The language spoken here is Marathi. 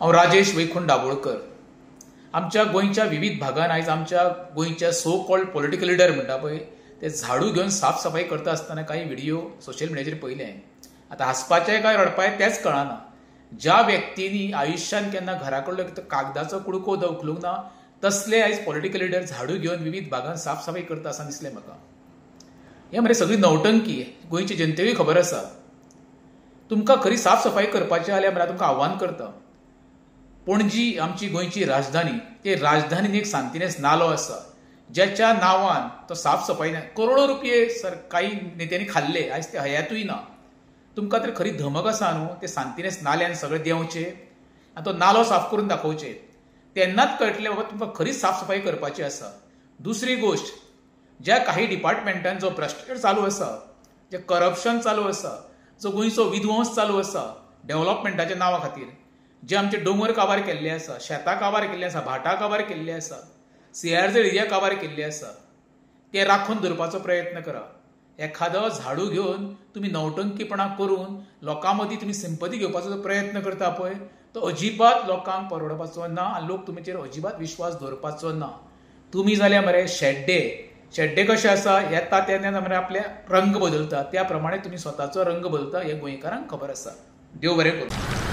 हांव राजेश वैकुंठ दाबोळकर. आमच्या गोंयच्या विविध भागांत आयज आमच्या गोंयच्या सो कॉल्ड पॉलिटिकल लिडर म्हणटा पळय ते झाडू घेवन साफ सफाई करता आसतना काही व्हिडिओ सोशल मिडियाचेर पयले. आतां हांसपाचें काय रडपाचें तेंच कळना. ज्या व्यक्तींनी आयुश्यान केन्ना घरा कडलो कागदाचो कुडको उखलूंक ना तसले आयज पॉलिटिकल लिडर झाडू घेवन विविध भागांत साफ सफाई करता आसतना दिसलें म्हाका. हें मरे सगळी नवटंकी. गोंयच्या जनतेकूय खबर आसा. तुमकां खरी साफ सफाई करपाचें जाल्यार मरे तुमकां आव्हान करता. पणजी आमची गोंयची राजधानी. ते राजधानीन एक सांतिनेज नालो आसा ज्याच्या नांवान तो साफ सफाई करोडो रुपये काही नेत्यांनी खाल्ले. आयज ते हयातूय ना. तुमकां तर खरी धमक आसा न्हू ते सांतिनेज नाल्यान सगळें देंवचें आनी तो नालो साफ करून दाखोवचें. तेन्नाच कळटलें बाबा तुमकां खरीच साफ सफाई करपाची आसा. दुसरी गोश्ट, ज्या काही डिपार्टमेंटान जो भ्रश्टाचार चालू आसा, जे करप्शन चालू आसा, जो गोंयचो विध्वंस चालू आसा डेव्हलपमेंटाच्या नांवा खातीर, जे आमचे दोंगर काबार केल्ले आसा, शेतां काबार केल्ले आसा, भाटां काबार केल्ले आसा, CRZ एरिया काबार केल्ले आसा, ते राखून दवरपाचो प्रयत्न करा. एखादो झाडू घेवन तुमी नवटंकीपणां करून लोकां मदीं तुमी सिंपथी घेवपाचो जो प्रयत्न करता पळय तो अजिबात लोकांक परवडपाचो ना आनी लोक तुमचेर अजिबात विश्वास दवरपाचो ना. तुमी जाल्यार मरे शेड्डे कशे आसा येता तेन्ना मरे आपले रंग बदलता त्या प्रमाणे तुमी स्वताचो रंग बदलता हें गोंयकारांक खबर आसा. देव बरें करूं.